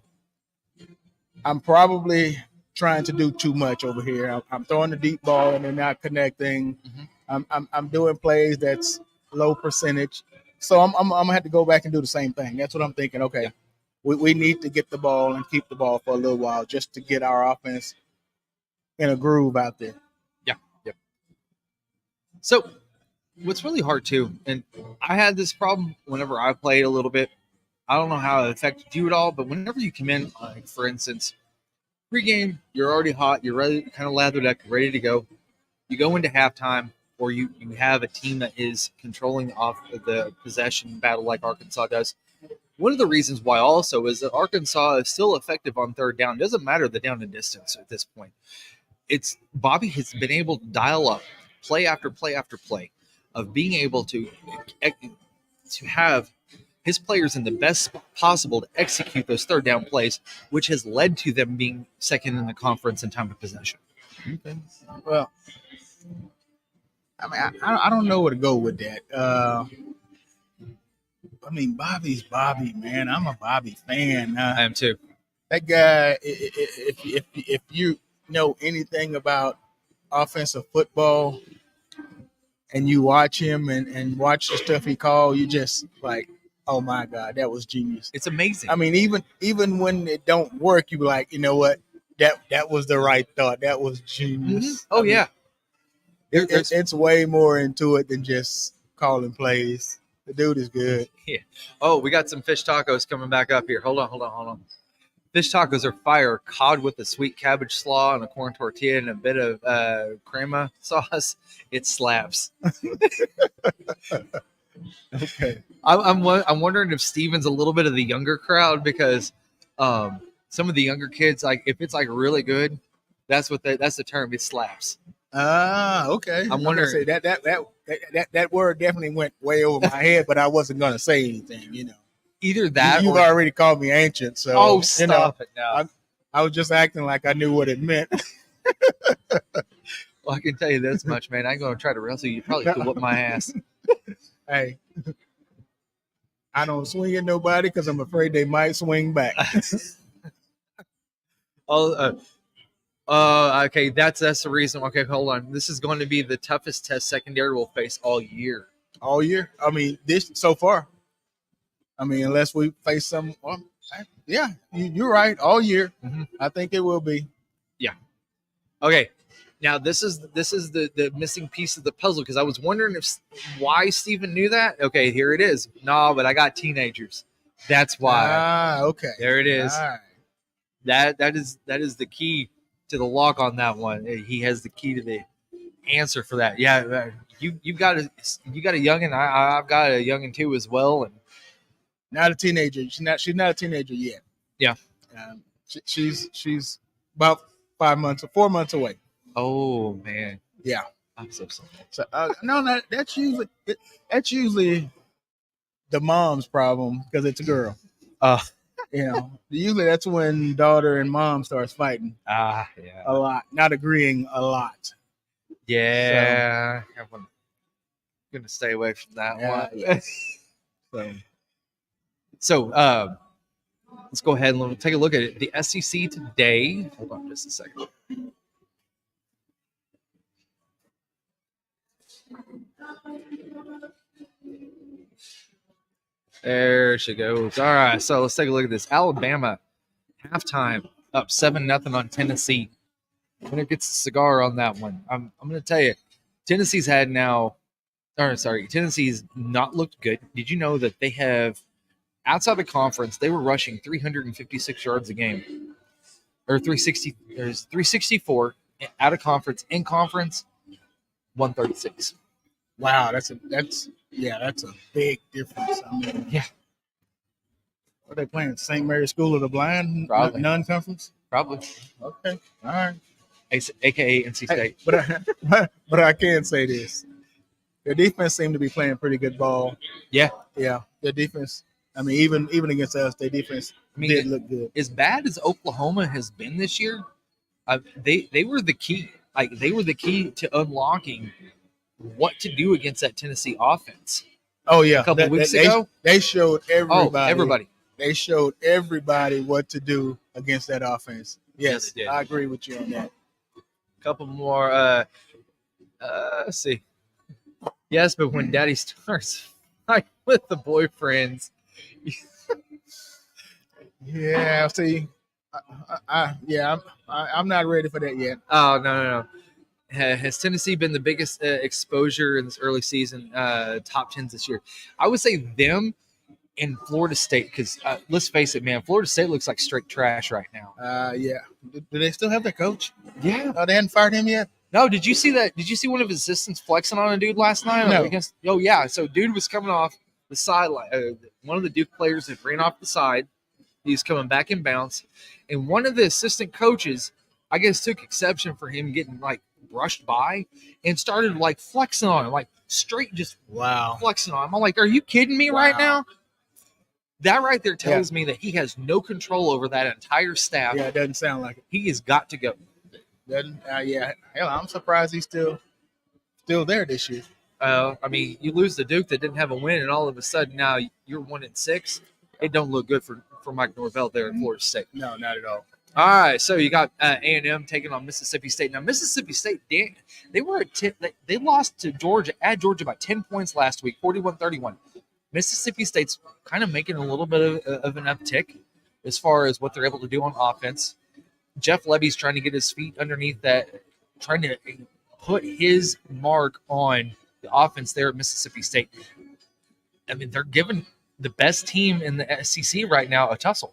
I'm probably trying to do too much over here. I'm throwing the deep ball and they're not connecting. Mm-hmm. I'm doing plays that's low percentage. So I'm gonna have to go back and do the same thing. That's what I'm thinking. Okay, yeah. we need to get the ball and keep the ball for a little while just to get our offense in a groove out there. Yeah. Yep. So what's really hard too, and I had this problem whenever I played a little bit, I don't know how it affected you at all, but whenever you come in, like for instance, pregame, you're already hot, you're ready, kind of lathered up, ready to go. You go into halftime, or you have a team that is controlling off the possession battle like Arkansas does. One of the reasons why also is that Arkansas is still effective on third down. It doesn't matter the down and distance at this point. It's Bobby has been able to dial up play after play after play of being able to have his players in the best spot possible to execute those third down plays, which has led to them being second in the conference in time of possession. Okay. Well, I mean, I don't know where to go with that. I mean, Bobby's Bobby, man. I'm a Bobby fan. I am too. That guy, if you know anything about offensive football and you watch him and watch the stuff he called, you just like, oh my God, that was genius. It's amazing. I mean, even when it don't work, you be like, you know what? That was the right thought. That was genius. Mm-hmm. Oh, yeah. It's way more into it than just calling plays. The dude is good. Yeah. Oh, we got some fish tacos coming back up here. Hold on. Fish tacos are fire, cod with a sweet cabbage slaw and a corn tortilla and a bit of crema sauce. It slaps. Okay. I'm wondering if Steven's a little bit of the younger crowd because some of the younger kids, like if it's like really good, that's the term. It slaps. Okay. I'm wondering. Say that word definitely went way over my head, but I wasn't gonna say anything. You know, either that you've already called me ancient, so stop it now. I was just acting like I knew what it meant. Well, I can tell you this much, man. I ain't gonna try to wrestle you. Probably could whip my ass. Hey, I don't swing at nobody because I'm afraid they might swing back. Okay, that's the reason. Okay, hold on. This is going to be the toughest test secondary will face all year. All year? I mean, this so far. I mean, unless we face some. Well, yeah, you're right. All year, I think it will be. Yeah. Okay. Now this is the missing piece of the puzzle because I was wondering why Steven knew that. Okay, here it is. No, but I got teenagers. That's why. Okay. There it is. All right. That is the key to the lock on that one. He has the key to the answer for that. Yeah, you got a youngin. I've got a youngin too as well, and not a teenager. She's not a teenager yet. Yeah, she's about 4 months away. Oh man, yeah, I'm so sorry. So no, that's usually the mom's problem because it's a girl. You know, usually that's when daughter and mom starts fighting. Yeah, a lot, not agreeing a lot. Yeah, I'm gonna stay away from that one. Yeah. So, let's go ahead and take a look at it. The SEC today. Hold on just a second. There she goes. All right, so let's take a look at this. Alabama halftime up 7-0 on Tennessee. Winner gets a cigar on that one. I'm going to tell you, Tennessee's not looked good. Did you know that they have outside the conference? They were rushing 356 yards a game, or 360. There's 364 out of conference. In conference, 136. Wow, that's a big difference. I mean, yeah. Are they playing St. Mary's School of the Blind? Probably. Non-conference? Probably. Okay. All right. AKA NC State. Hey, but I can say this. Their defense seemed to be playing pretty good ball. Yeah. Yeah. Their defense, I mean, even against us, their defense did look good. As bad as Oklahoma has been this year, they were the key. Like, they were the key to unlocking what to do against that Tennessee offense. Oh yeah, a couple weeks ago, they showed everybody. Oh, everybody. They showed everybody what to do against that offense. Yes, they did. I agree with you on that. A couple more. Let's see. Yes, but when Daddy starts fighting with the boyfriends. Yeah. See, I'm not ready for that yet. Oh no. Has Tennessee been the biggest exposure in this early season top 10s this year? I would say them in Florida State, because let's face it, man, Florida State looks like straight trash right now. Yeah. Do they still have their coach? Yeah. Oh, they hadn't fired him yet? No, did you see that? Did you see one of his assistants flexing on a dude last night? No. Oh, yeah. So dude was coming off the sideline. One of the Duke players had ran off the side. He's coming back in bounds. And one of the assistant coaches, I guess, took exception for him getting, like, brushed by and started, like, flexing on him, like, straight just flexing on him. I'm like, are you kidding me right now? That right there tells me that he has no control over that entire staff. Yeah, it doesn't sound like it. He has got to go. Doesn't hell, I'm surprised he's still there this year. I mean, you lose to Duke that didn't have a win, and all of a sudden now you're 1-6. It don't look good for Mike Norvell there in Florida State. No, not at all. All right, so you got A&M taking on Mississippi State. Now Mississippi State, they were they lost to Georgia by 10 points last week, 41-31. Mississippi State's kind of making a little bit of an uptick as far as what they're able to do on offense. Jeff Levy's trying to get his feet underneath that, trying to put his mark on the offense there at Mississippi State. I mean, they're giving the best team in the SEC right now a tussle.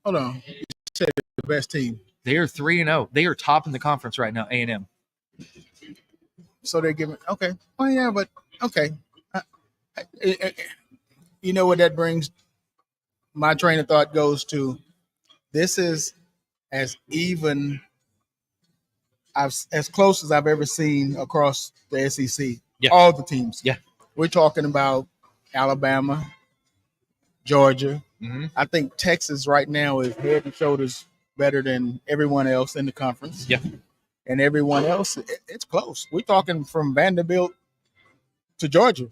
Hold on. You said the best team. They are 3-0. They are top in the conference right now, A&M. So they're giving – okay. Oh, yeah, but okay. You know what that brings? My train of thought goes to this is as even as close as I've ever seen across the SEC. Yeah. All the teams. Yeah. We're talking about Alabama, Georgia. Mm-hmm. I think Texas right now is head and shoulders better than everyone else in the conference. Yeah. And everyone else, it's close. We're talking from Vanderbilt to Georgia.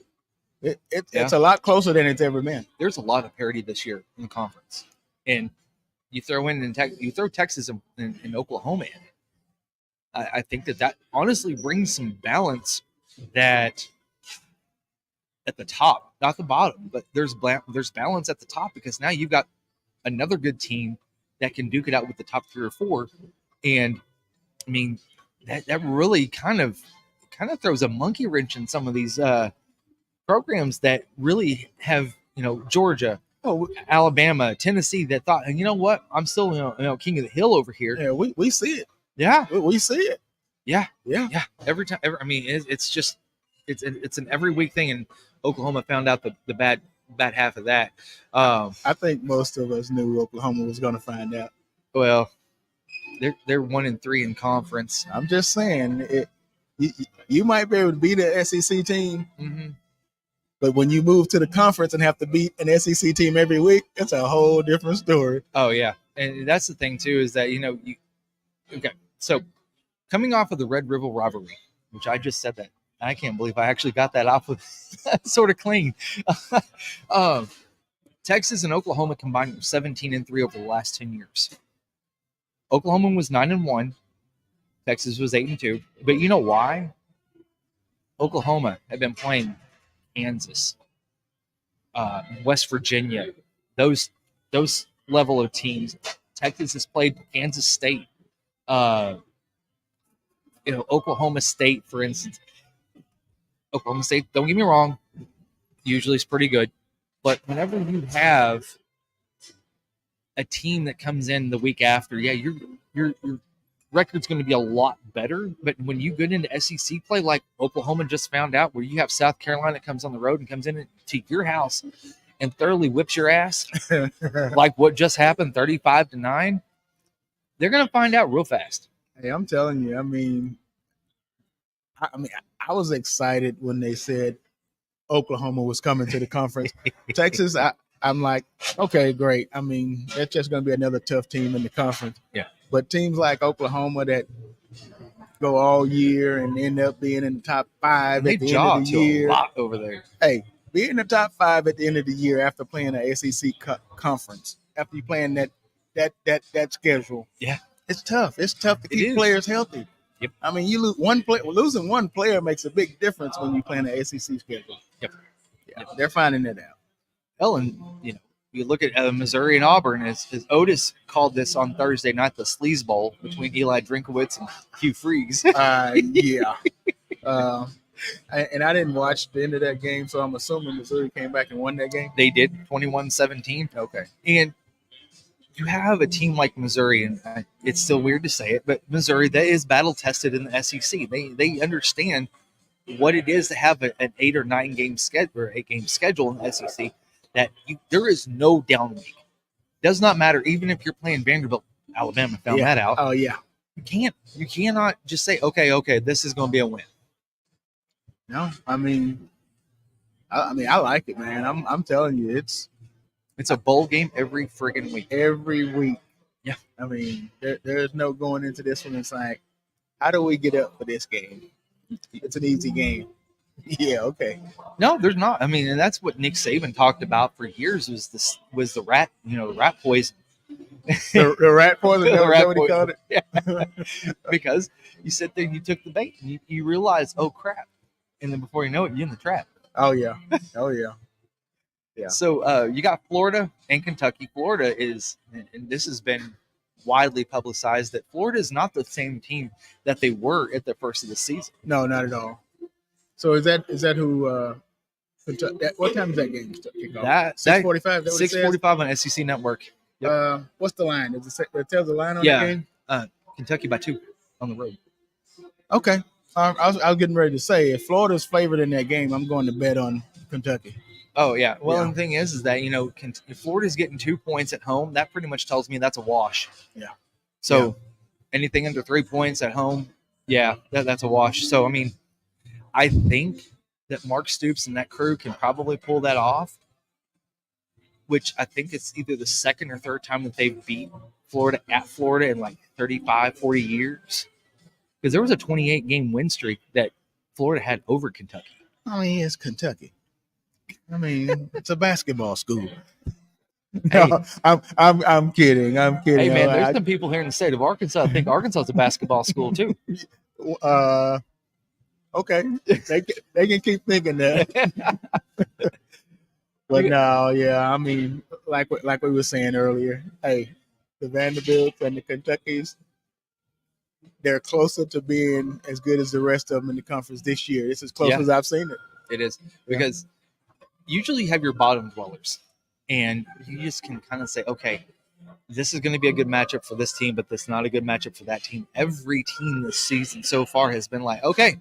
It's a lot closer than it's ever been. There's a lot of parity this year in the conference, and you throw Texas and Oklahoma in. I think that honestly brings some balance that at the top, not the bottom, but there's balance at the top because now you've got another good team that can duke it out with the top 3 or 4, and I mean that really kind of throws a monkey wrench in some of these programs that really have, Georgia, Alabama, Tennessee that thought, you know what, I'm still, king of the hill over here. Yeah, we see it. Yeah, we see it. Yeah. Every time. I mean, it's just it's an every week thing, and Oklahoma found out the bad half of that. I think most of us knew Oklahoma was going to find out. Well, they're 1-3 in conference. I'm just saying, you might be able to beat an SEC team. Mm-hmm. But when you move to the conference and have to beat an SEC team every week, it's a whole different story. Oh, yeah. And that's the thing, too, is that, okay. So coming off of the Red River rivalry, which I just said that, I can't believe I actually got that off with sort of clean. Texas and Oklahoma combined 17-3 over the last 10 years. Oklahoma was 9-1. Texas was 8-2. But you know why? Oklahoma had been playing Kansas, West Virginia, those level of teams. Texas has played Kansas State, Oklahoma State, for instance. Oklahoma State, don't get me wrong, usually is pretty good, but whenever you have a team that comes in the week after, your record's going to be a lot better. But when you get into SEC play, like Oklahoma just found out, where you have South Carolina that comes on the road and comes in to your house and thoroughly whips your ass, like what just happened, 35-9, they're going to find out real fast. Hey, I'm telling you, I was excited when they said Oklahoma was coming to the conference. Texas, I'm like, okay, great. I mean, that's just going to be another tough team in the conference. Yeah. But teams like Oklahoma that go all year and end up being in the top 5 at the end of the year. A lot over there. Hey, be in the top 5 at the end of the year after playing an SEC conference, after you playing that schedule. Yeah. It's tough. It's tough to keep players healthy. Yep. I mean, you lose one player. Losing one player makes a big difference when you play an SEC schedule. Yep. Yeah, they're finding it out. Ellen, you look at Missouri and Auburn, as Otis called this on Thursday night, the Sleaze Bowl between Eli Drinkowitz and Hugh Freeze. Yeah. And I didn't watch the end of that game, so I'm assuming Missouri came back and won that game. They did 21-17. Okay. And you have a team like Missouri, and it's still weird to say it, but Missouri that is battle tested in the SEC. They understand what it is to have an 8 or 9 game schedule or 8 game schedule in the SEC. That there is no down week. Does not matter, even if you're playing Vanderbilt. Alabama found that out. Oh yeah. You cannot just say, okay, this is going to be a win. No, I mean, I like it, man. I'm telling you, it's a bowl game every friggin' week. Every week. Yeah. I mean, there's no going into this one. It's like, how do we get up for this game? It's an easy game. Yeah, okay. No, there's not. I mean, and that's what Nick Saban talked about for years was the rat, rat poison. The rat poison, the rat what he called it? Yeah. Because you sit there and you took the bait and you realize, oh crap. And then before you know it, you're in the trap. Oh yeah. Oh yeah. Yeah. So you got Florida and Kentucky. Florida is, and this has been widely publicized, that Florida is not the same team that they were at the first of the season. No, not at all. So is that who? What time is that game kick off? 6:45. 6:45 on SEC Network. Yep. What's the line? Does it tell the line on the game? Kentucky by 2 on the road. Okay. I was getting ready to say, if Florida's favored in that game, I'm going to bet on Kentucky. Oh yeah. Well, and the thing is that if Florida's getting 2 points at home, that pretty much tells me that's a wash. Yeah. So anything under 3 points at home, that's a wash. So I mean, I think that Mark Stoops and that crew can probably pull that off, which I think it's either the second or third time that they've beat Florida at Florida in like 35, 40 years. Because there was a 28-game win streak that Florida had over Kentucky. I mean, it's Kentucky. I mean, it's a basketball school. No, hey, I'm kidding. I'm kidding. Hey man, there's some people here in the state of Arkansas that think Arkansas is a basketball school too. Okay, they can keep thinking that. But no, yeah, I mean, like we were saying earlier, hey, the Vanderbilts and the Kentuckys, they're closer to being as good as the rest of them in the conference this year. It's as close as I've seen it. It is, because usually you have your bottom dwellers, and you just can kind of say, okay, this is going to be a good matchup for this team, but this is not a good matchup for that team. Every team this season so far has been like, okay,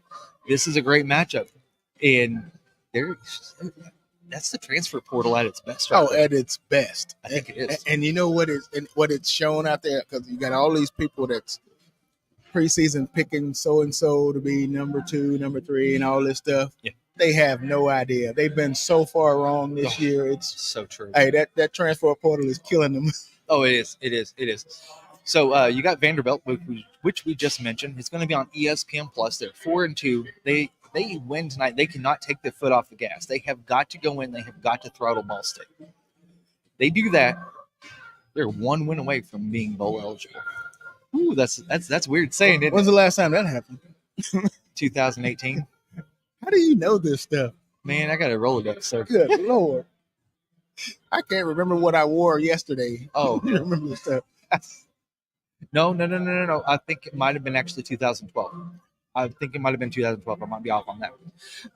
this is a great matchup. And that's the transfer portal at its best. Right there. At its best. I think it is. And you know what it's shown out there? Because you got all these people that's preseason picking so-and-so to be number 2, number 3, and all this stuff. Yeah. They have no idea. They've been so far wrong this year. It's so true. Hey, that transfer portal is killing them. Oh, it is. It is. It is. So you got Vanderbilt, which we just mentioned. It's going to be on ESPN Plus. They're 4-2. They win tonight. They cannot take their foot off the gas. They have got to go in. They have got to throttle Ball State. They do that, they're 1 win away from being bowl eligible. Ooh, that's weird saying it. When's the last time that happened? 2018. How do you know this stuff? Man, I got a Rolodex, sir. Good Lord. I can't remember what I wore yesterday. Oh. You remember the stuff. No. I think it might have been actually 2012. I think it might have been 2012. I might be off on that.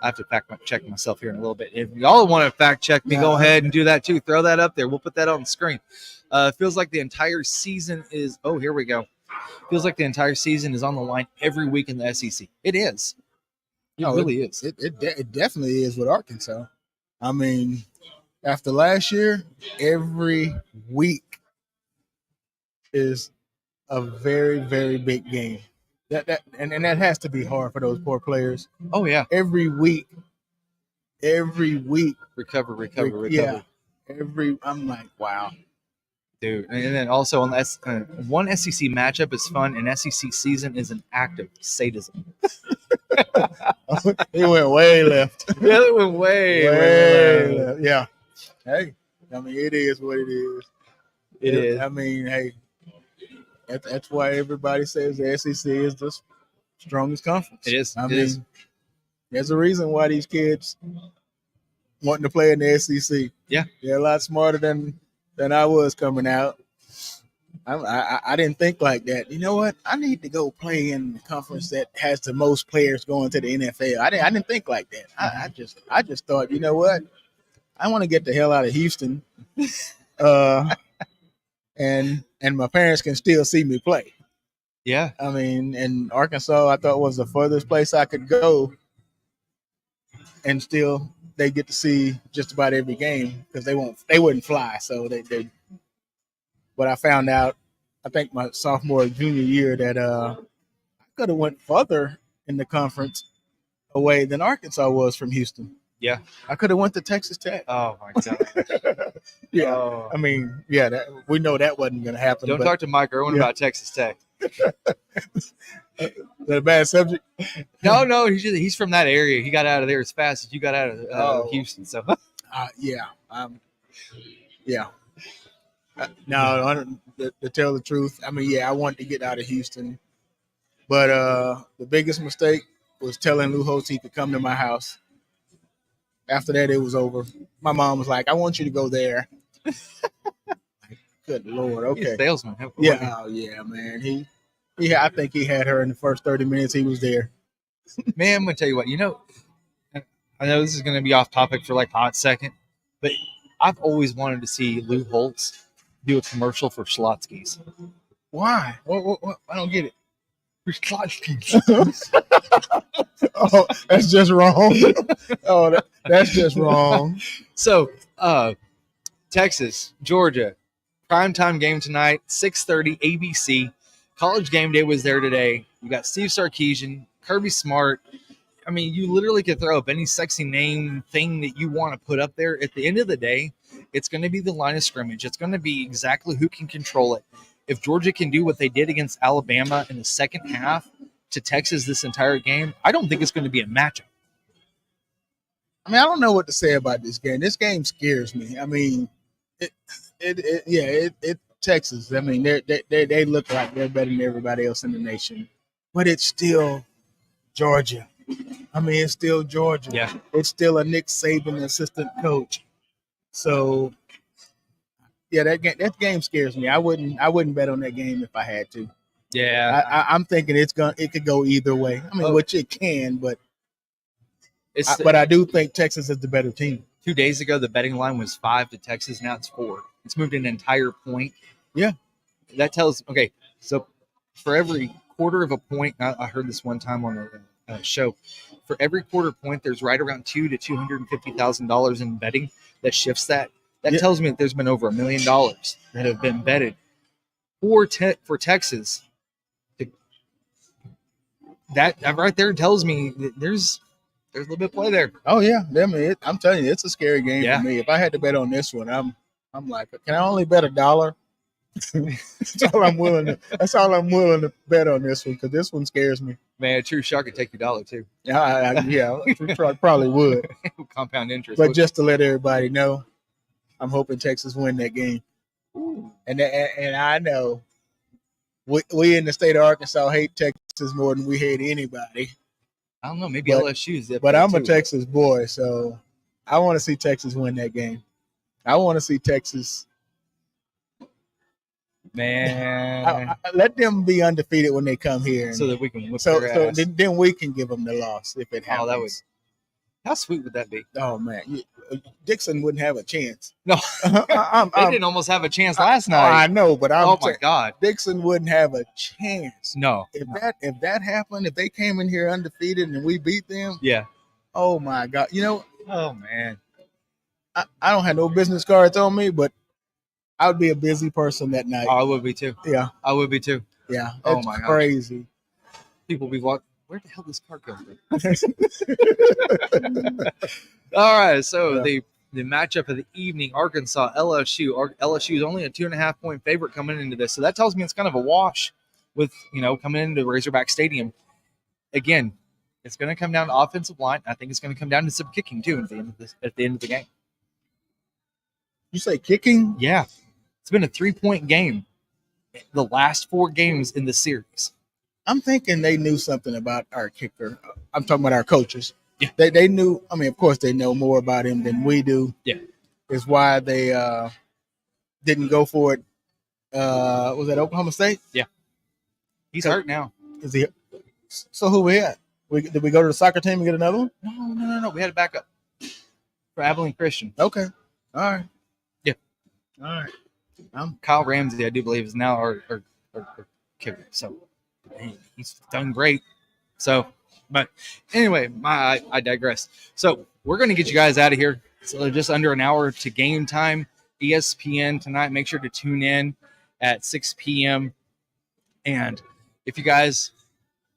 I have to fact check myself here in a little bit. If y'all want to fact check me, go ahead and do that too. Throw that up there. We'll put that on the screen. Feels like the entire season is – oh, here we go. Feels like the entire season is on the line every week in the SEC. It is. It really is. It definitely is with Arkansas. I mean, after last year, every week is a very, very big game. That has to be hard for those poor players. Oh yeah. Every week. Recover. Yeah. I'm like, wow. Dude, and then also on one SEC matchup is fun, and SEC season is an act of sadism. He went way left. Yeah, it went way left. Yeah. Hey, I mean, it is what it is. It is. I mean, hey, that's why everybody says the SEC is the strongest conference. It is. I mean, there's a reason why these kids wanting to play in the SEC. Yeah. They're a lot smarter than I was coming out. I didn't think like that. You know what? I need to go play in the conference that has the most players going to the NFL. I didn't think like that. I just thought, you know what? I want to get the hell out of Houston, uh, and my parents can still see me play. Yeah. I mean, and Arkansas, I thought was the furthest place I could go, and still they get to see just about every game because they wouldn't fly. So they. But I found out, I think my sophomore or junior year, that I could have went further in the conference away than Arkansas was from Houston. Yeah. I could have went to Texas Tech. Oh my God. Yeah. Oh. I mean, yeah, we know that wasn't going to happen. Don't talk to Mike Irwin about Texas Tech. Is that a bad subject? No, he's from that area. He got out of there as fast as you got out of Houston. So, yeah. No, to tell the truth, I mean, I wanted to get out of Houston, but the biggest mistake was telling Lou Holtz he could come to my house. After that, it was over. My mom was like, "I want you to go there." Good Lord, okay. He's a salesman. Yeah, man. I think he had her in the first 30 minutes he was there. Man, I'm gonna tell you what. I know this is gonna be off topic for like a hot second, but I've always wanted to see Lou Holtz do a commercial for Schlotzsky's. Why? What? I don't get it. For Schlotzsky's. Oh, that's just wrong. That's just wrong. So, Texas, Georgia, primetime game tonight, 6:30 ABC. College Game Day was there today. You got Steve Sarkisian, Kirby Smart. I mean, you literally could throw up any sexy name thing that you want to put up there. At the end of the day, it's going to be the line of scrimmage. It's going to be exactly who can control it. If Georgia can do what they did against Alabama in the second half to Texas this entire game, I don't think it's going to be a matchup. I mean, I don't know what to say about this game. This game scares me. I mean, it Texas. I mean, they look like they're better than everybody else in the nation, but it's still Georgia. I mean, it's still Georgia. Yeah, it's still a Nick Saban assistant coach. So, yeah, that game scares me. I wouldn't bet on that game if I had to. Yeah, I'm thinking it could go either way. I mean, which it can, but I do think Texas is the better team. 2 days ago, the betting line was 5 to Texas. Now it's 4. It's moved an entire point. Yeah, that tells. Okay, so for every quarter of a point, I heard this one time on a show. For every quarter point, there's right around $200,000 to $250,000 in betting that shifts that. That tells me that there's been over $1 million that have been betted for Texas. That right there tells me that there's a little bit of play there. Oh yeah, I mean, I'm telling you, it's a scary game for me. If I had to bet on this one, I'm like, can I only bet $1? That's all I'm willing to bet on this one because this one scares me. Man, a true shot could take your $1 too. Yeah, probably would. Compound interest. But just to let everybody know, I'm hoping Texas win that game. Ooh. And I know we in the state of Arkansas hate Texas more than we hate anybody. I don't know, maybe LSU's. But I'm a Texas boy, so I want to see Texas win that game. I want to see Texas. Man, let them be undefeated when they come here, so that we can whip their ass. Then we can give them the loss if it happens. How sweet would that be? Oh man, Dixon wouldn't have a chance. No, they didn't almost have a chance last night. I know, but my God, Dixon wouldn't have a chance. No, if that happened, if they came in here undefeated and we beat them, yeah. Oh my God, Oh man, I don't have no business cards on me, but I would be a busy person that night. Oh, I would be too. Yeah, I would be too. Yeah. Oh my God, crazy. People be walking. Where the hell does this car come from? All right, so the matchup of the evening, Arkansas, LSU. LSU is only a 2.5 point favorite coming into this, so that tells me it's kind of a wash with coming into Razorback Stadium. Again, it's going to come down to offensive line. I think it's going to come down to some kicking too at the end of the game. You say kicking? Yeah, it's been a 3-point game the last 4 games in the series. I'm thinking they knew something about our kicker. I'm talking about our coaches. Yeah. They knew. I mean, of course, they know more about him than we do. Yeah. Is why they didn't go for it Was that Oklahoma State? He's hurt now. Is he? So who we had? Did we go to the soccer team and get another one? No. We had a backup for Abilene Christian. Okay. All right. Yeah. All right. Kyle Ramsey, I do believe, is now our kicker. So he's done great. So, but anyway, I digress. So we're going to get you guys out of here. So just under an hour to game time. ESPN tonight. Make sure to tune in at 6 p.m. And if you guys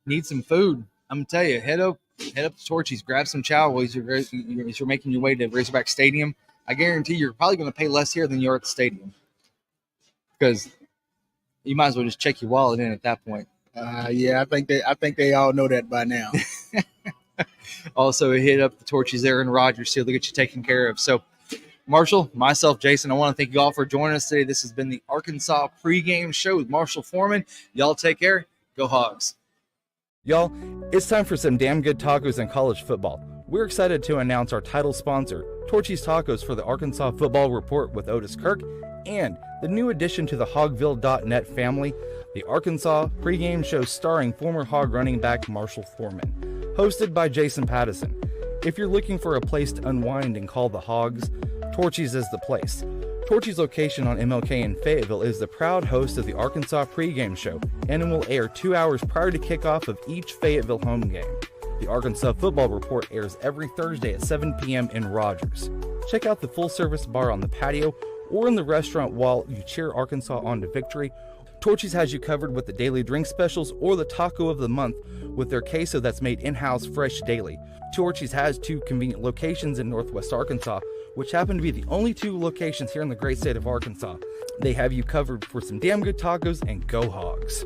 need some food, I'm gonna tell you, head up to Torchys, grab some chow as you're making your way to Razorback Stadium. I guarantee you're probably going to pay less here than you are at the stadium, because you might as well just check your wallet in at that point. Yeah, I think they all know that by now. Also, hit up the Torchys there in Rogers, so they'll get you taken care of. So, Marshall, myself, Jason, I want to thank you all for joining us today. This has been the Arkansas pregame show with Marshall Foreman. Y'all take care. Go Hogs. Y'all, it's time for some damn good tacos in college football. We're excited to announce our title sponsor, Torchys Tacos, for the Arkansas Football Report with Otis Kirk, and the new addition to the Hogville.net family, the Arkansas pregame show starring former Hog running back Marshall Foreman, hosted by Jason Pattison. If you're looking for a place to unwind and call the Hogs, Torchys is the place. Torchys' location on MLK in Fayetteville is the proud host of the Arkansas pregame show, and it will air 2 hours prior to kickoff of each Fayetteville home game. The Arkansas Football Report airs every Thursday at 7 p.m. in Rogers. Check out the full-service bar on the patio or in the restaurant while you cheer Arkansas on to victory. Torchys has you covered with the daily drink specials or the taco of the month with their queso that's made in-house fresh daily. Torchys has 2 convenient locations in Northwest Arkansas, which happen to be the only 2 locations here in the great state of Arkansas. They have you covered for some damn good tacos, and go Hogs.